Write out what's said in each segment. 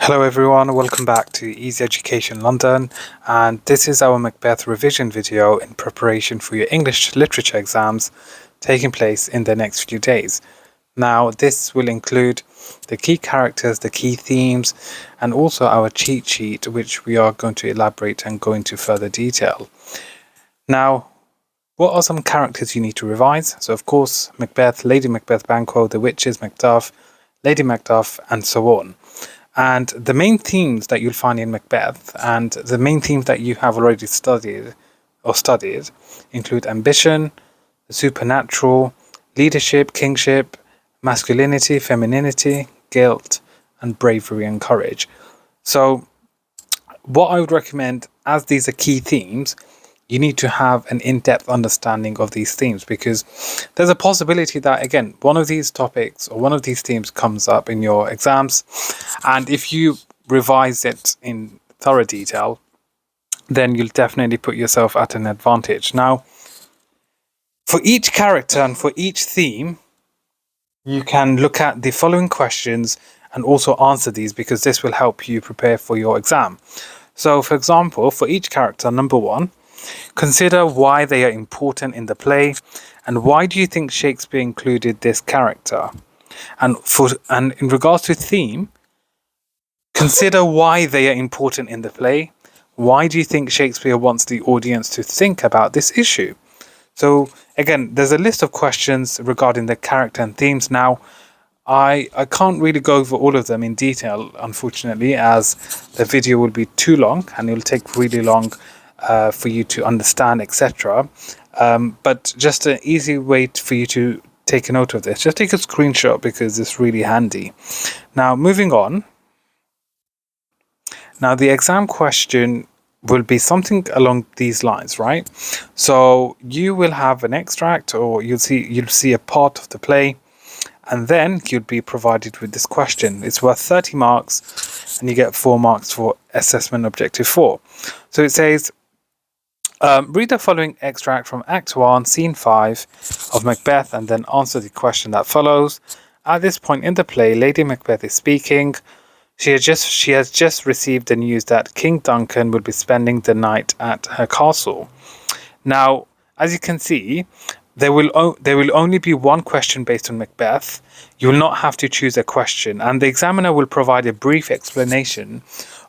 Hello everyone, welcome back to Easy Education London, and this is our Macbeth revision video in preparation for your English literature exams taking place in the next few days. Now this will include the key characters, the key themes, and also our cheat sheet, which we are going to elaborate and go into further detail. Now, what are some characters you need to revise? So of course, Macbeth, Lady Macbeth, Banquo, the witches, Macduff, Lady Macduff, and so on. And the main themes that you'll find in Macbeth and the main themes that you have already studied include ambition, the supernatural, leadership, kingship, masculinity, femininity, guilt, and bravery and courage. So what I would recommend, as these are key themes, you need to have an in-depth understanding of these themes, because there's a possibility that, again, one of these topics or one of these themes comes up in your exams, and if you revise it in thorough detail, then you'll definitely put yourself at an advantage. Now, for each character and for each theme, you can look at the following questions and also answer these, because this will help you prepare for your exam. So, for example, for each character, number 1, consider why they are important in the play, and why do you think Shakespeare included this character? And in regards to theme, consider why they are important in the play. Why do you think Shakespeare wants the audience to think about this issue? So again, there's a list of questions regarding the character and themes. Now, I can't really go over all of them in detail, unfortunately, as the video will be too long and it will take really long for you to understand, etc. But just an easy way for you to take a note of this. Just take a screenshot, because it's really handy. Now, moving on. Now, the exam question will be something along these lines, right? So you will have an extract, or you'll see a part of the play, and then you'll be provided with this question. It's worth 30 marks, and you get 4 marks for assessment objective 4. So it says, read the following extract from Act 1, Scene 5 of Macbeth, and then answer the question that follows. At this point in the play, Lady Macbeth is speaking. She has just received the news that King Duncan will be spending the night at her castle. Now, as you can see, there will only be one question based on Macbeth. You will not have to choose a question, and the examiner will provide a brief explanation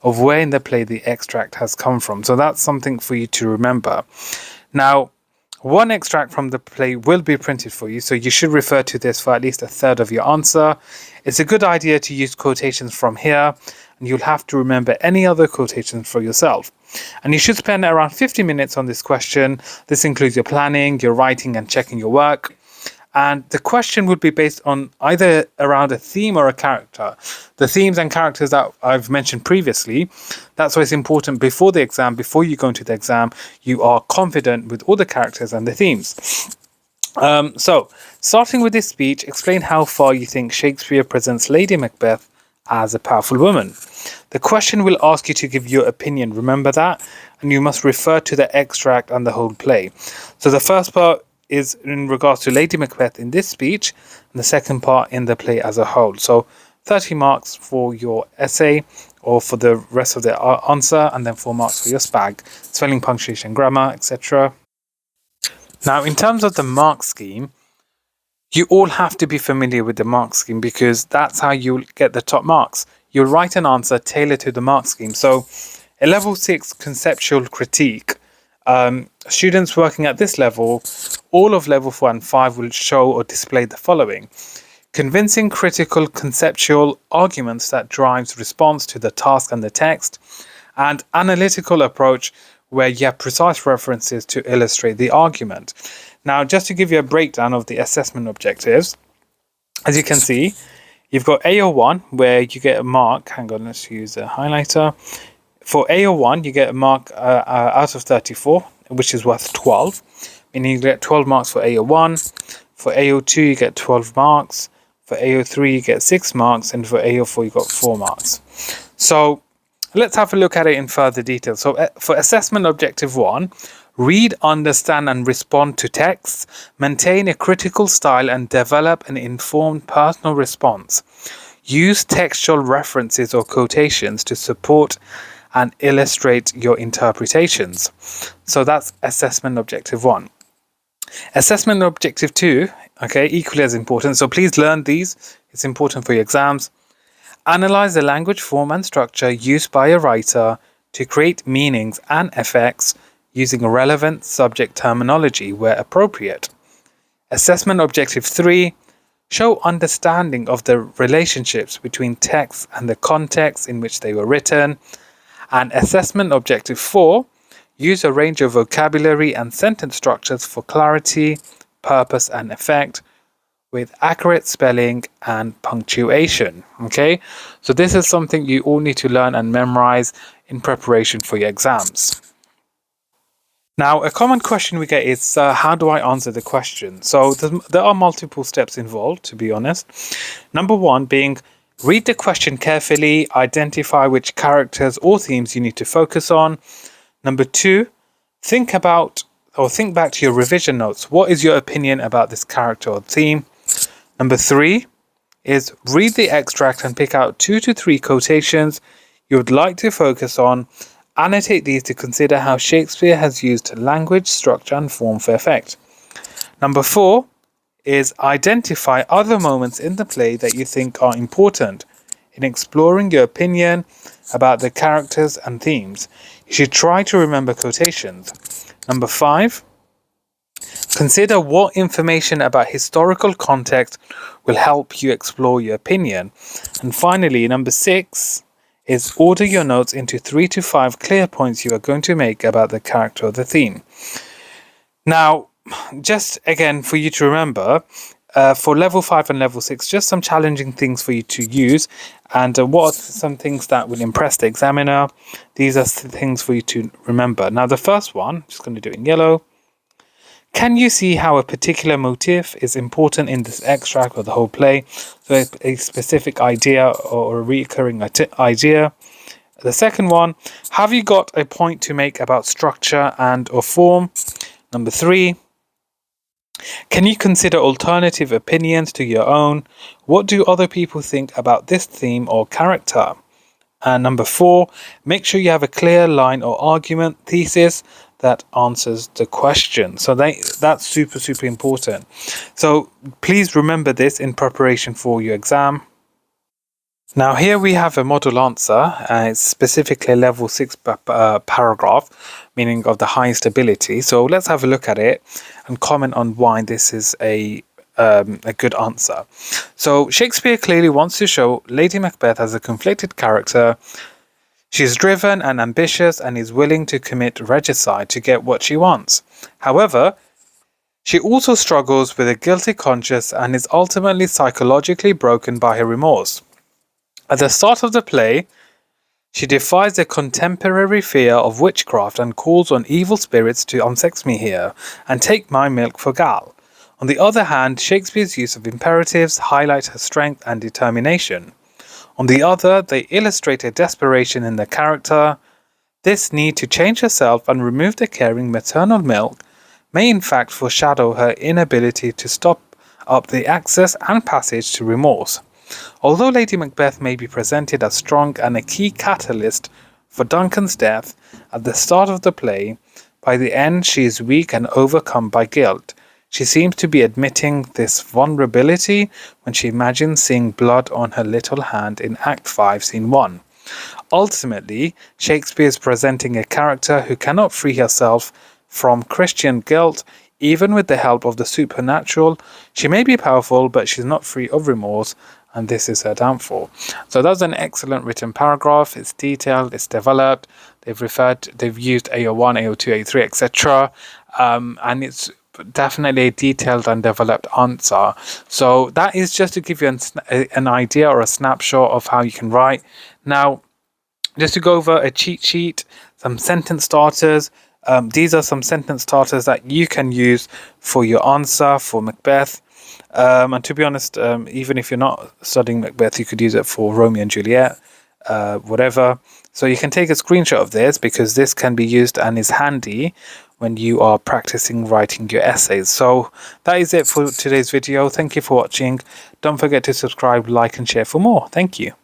of where in the play the extract has come from. So that's something for you to remember. Now, one extract from the play will be printed for you, so you should refer to this for at least a third of your answer. It's a good idea to use quotations from here, and you'll have to remember any other quotations for yourself. And you should spend around 50 minutes on this question. This includes your planning, your writing, and checking your work. And the question would be based on either around a theme or a character. The themes and characters that I've mentioned previously, that's why it's important before the exam, before you go into the exam, you are confident with all the characters and the themes. So, starting with this speech, explain how far you think Shakespeare presents Lady Macbeth as a powerful woman. The question will ask you to give your opinion, remember that? And you must refer to the extract and the whole play. So the first part is in regards to Lady Macbeth in this speech, and the second part in the play as a whole. So 30 marks for your essay or for the rest of the answer, and then 4 marks for your SPAG, spelling, punctuation, grammar, etc. Now, in terms of the mark scheme, you all have to be familiar with the mark scheme, because that's how you'll get the top marks. You'll write an answer tailored to the mark scheme. So a level 6 conceptual critique, students working at this level, all of level 4 and 5 will show or display the following: convincing critical conceptual arguments that drives response to the task and the text, and analytical approach where you have precise references to illustrate the argument. Now, just to give you a breakdown of the assessment objectives, as you can see, you've got AO1 where you get a mark. Hang on, let's use a highlighter. For AO1, you get a mark out of 34, which is worth 12, meaning you get 12 marks for AO1. For AO2, you get 12 marks. For AO3, you get 6 marks. And for AO4, you got 4 marks. So let's have a look at it in further detail. So for assessment objective 1, read, understand, and respond to texts, maintain a critical style, and develop an informed personal response. Use textual references or quotations to support and illustrate your interpretations. So that's assessment objective 1. Assessment objective 2, okay, equally as important. So please learn these. It's important for your exams. Analyze the language form and structure used by a writer to create meanings and effects using relevant subject terminology where appropriate. Assessment objective 3, show understanding of the relationships between texts and the context in which they were written. And assessment objective 4, use a range of vocabulary and sentence structures for clarity, purpose, and effect with accurate spelling and punctuation. Okay, so this is something you all need to learn and memorize in preparation for your exams. Now, a common question we get is, how do I answer the question? So there are multiple steps involved, to be honest. Number 1 being, read the question carefully, identify which characters or themes you need to focus on. Number 2, think back to your revision notes. What is your opinion about this character or theme? Number 3 is read the extract and pick out 2 to 3 quotations you would like to focus on. Annotate these to consider how Shakespeare has used language, structure, and form for effect. Number 4 is identify other moments in the play that you think are important in exploring your opinion about the characters and themes. You should try to remember quotations. Number 5, consider what information about historical context will help you explore your opinion. And finally, number 6 is order your notes into 3 to 5 clear points you are going to make about the character or the theme. Now, just again for you to remember, for level 5 and level 6, just some challenging things for you to use. And what are some things that will impress the examiner? These are things for you to remember. Now, the first one, I'm just going to do it in yellow. Can you see how a particular motif is important in this extract or the whole play? So a specific idea or a recurring idea. The second one, have you got a point to make about structure and or form? Number 3, can you consider alternative opinions to your own? What do other people think about this theme or character? And number 4, make sure you have a clear line or argument, thesis that answers the question. So that's super, super important. So please remember this in preparation for your exam. Now here we have a model answer. It's specifically level 6 paragraph, meaning of the highest ability. So let's have a look at it and comment on why this is a good answer. So Shakespeare clearly wants to show Lady Macbeth as a conflicted character. She's driven and ambitious and is willing to commit regicide to get what she wants. However, she also struggles with a guilty conscience and is ultimately psychologically broken by her remorse. At the start of the play, she defies the contemporary fear of witchcraft and calls on evil spirits to unsex me here and take my milk for gall. On the other hand, Shakespeare's use of imperatives highlight her strength and determination. On the other, they illustrate a desperation in the character. This need to change herself and remove the caring maternal milk may in fact foreshadow her inability to stop up the access and passage to remorse. Although Lady Macbeth may be presented as strong and a key catalyst for Duncan's death at the start of the play, by the end she is weak and overcome by guilt. She seems to be admitting this vulnerability when she imagines seeing blood on her little hand in Act 5, Scene 1. Ultimately, Shakespeare is presenting a character who cannot free herself from Christian guilt, even with the help of the supernatural. She may be powerful, but she's not free of remorse, and this is her downfall. So that's an excellent written paragraph. It's detailed, it's developed. They've used AO1, AO2, AO3, etc. And it's definitely a detailed and developed answer. So that is just to give you an idea or a snapshot of how you can write. Now, just to go over a cheat sheet, some sentence starters. These are some sentence starters that you can use for your answer for Macbeth. And to be honest, even if you're not studying Macbeth, you could use it for Romeo and Juliet, whatever. So you can take a screenshot of this because this can be used and is handy when you are practicing writing your essays. So that is it for today's video. Thank you for watching. Don't forget to subscribe, like and share for more. Thank you.